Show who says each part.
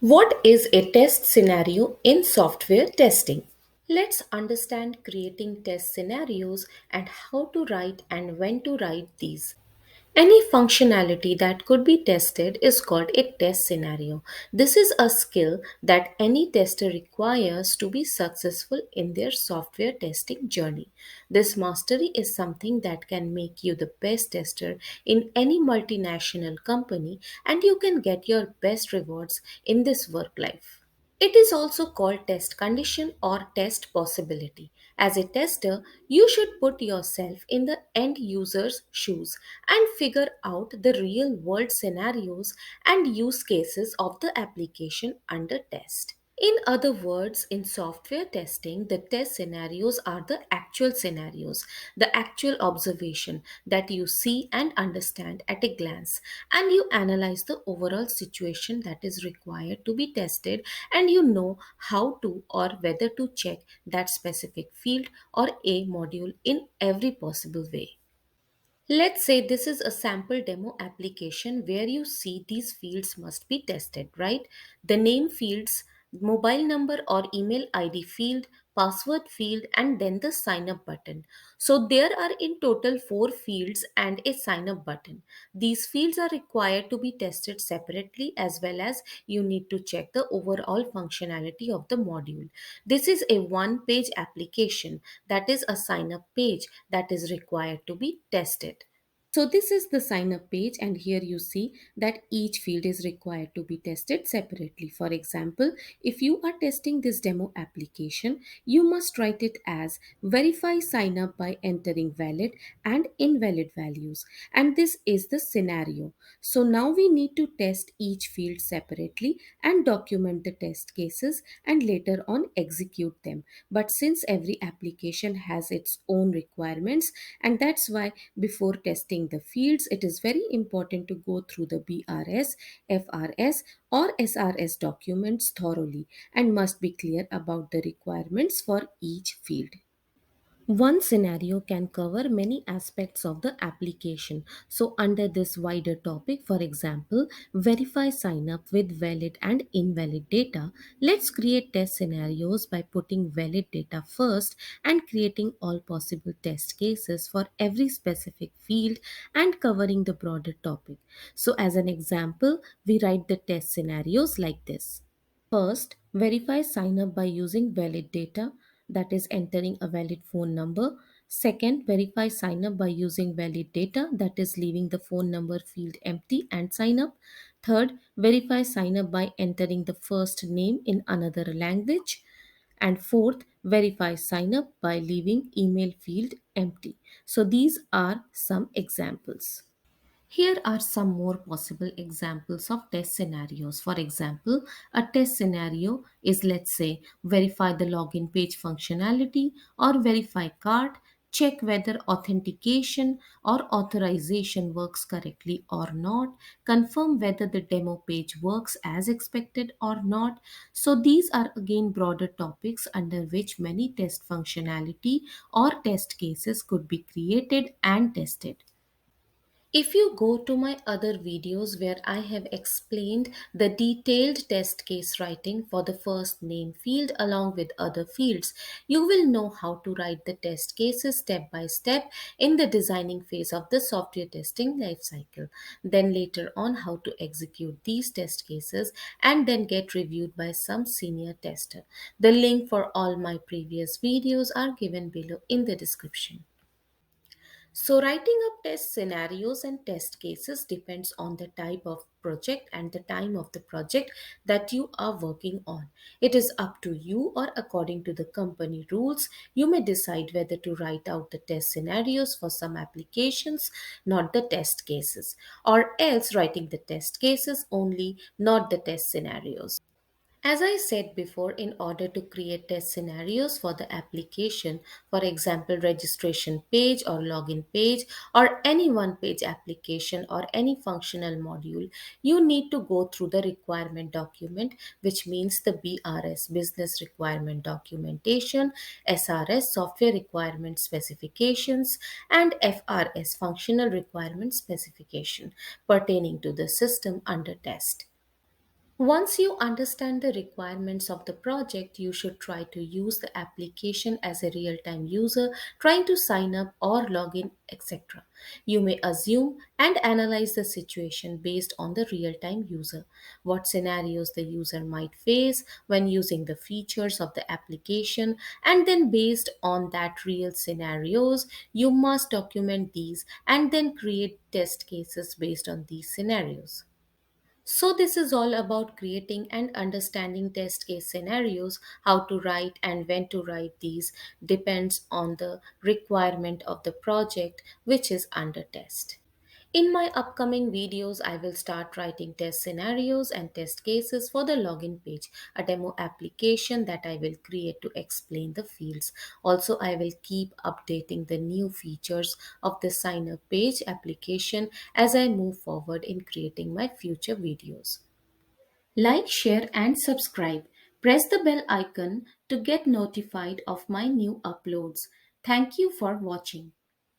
Speaker 1: What is a test scenario in software testing? Let's understand creating test scenarios and how to write and when to write these. Any functionality that could be tested is called a test scenario. This is a skill that any tester requires to be successful in their software testing journey. This mastery is something that can make you the best tester in any multinational company, and you can get your best rewards in this work life. It is also called test condition or test possibility. As a tester, you should put yourself in the end user's shoes and figure out the real world scenarios and use cases of the application under test. In other words, in software testing, the test scenarios are the actual scenarios, the actual observation that you see and understand at a glance, and you analyze the overall situation that is required to be tested, and you know how to or whether to check that specific field or a module in every possible way. Let's say this is a sample demo application where you see these fields must be tested, right? The name fields, mobile number or email ID field, password field, and then the sign up button. So there are in total four fields and a sign up button. These fields are required to be tested separately as well as you need to check the overall functionality of the module. This is a one page application, that is a sign up page that is required to be tested. So this is the sign up page, and here you see that each field is required to be tested separately. For example, if you are testing this demo application, you must write it as verify sign up by entering valid and invalid values. And this is the scenario. So now we need to test each field separately and document the test cases and later on execute them. But since every application has its own requirements, and that's why before testing the fields, it is very important to go through the BRS, FRS, or SRS documents thoroughly and must be clear about the requirements for each field. One scenario can cover many aspects of the application. So, under this wider topic, for example, verify sign up with valid and invalid data, let's create test scenarios by putting valid data first and creating all possible test cases for every specific field and covering the broader topic. So, as an example, we write the test scenarios like this. First, verify sign up by using valid data, that is entering a valid phone number. Second, verify sign up by using valid data, that is leaving the phone number field empty and sign up. Third, verify sign up by entering the first name in another language. And fourth, verify sign up by leaving email field empty. So these are some examples. Here are some more possible examples of test scenarios. For example, a test scenario is, let's say, verify the login page functionality or verify card, check whether authentication or authorization works correctly or not, confirm whether the demo page works as expected or not. So these are again broader topics under which many test functionality or test cases could be created and tested. If you go to my other videos where I have explained the detailed test case writing for the first name field along with other fields, you will know how to write the test cases step by step in the designing phase of the software testing lifecycle. Then later on how to execute these test cases and then get reviewed by some senior tester. The link for all my previous videos are given below in the description. So, writing up test scenarios and test cases depends on the type of project and the time of the project that you are working on. It is up to you, or according to the company rules, you may decide whether to write out the test scenarios for some applications, not the test cases, or else writing the test cases only, not the test scenarios. As I said before, in order to create test scenarios for the application, for example, registration page or login page or any one page application or any functional module, you need to go through the requirement document, which means the BRS, business requirement documentation, SRS, software requirement specifications, and FRS, functional requirement specification pertaining to the system under test. Once you understand the requirements of the project, you should try to use the application as a real time user trying to sign up or log in, etc. You may assume and analyze the situation based on the real time user, what scenarios the user might face when using the features of the application, and then based on that real scenarios, you must document these and then create test cases based on these scenarios. So, this is all about creating and understanding test case scenarios. How to write and when to write these depends on the requirement of the project which is under test. In my upcoming videos, I will start writing test scenarios and test cases for the login page, a demo application that I will create to explain the fields. Also, I will keep updating the new features of the sign up page application as I move forward in creating my future videos. Like, share, and subscribe. Press the bell icon to get notified of my new uploads. Thank you for watching.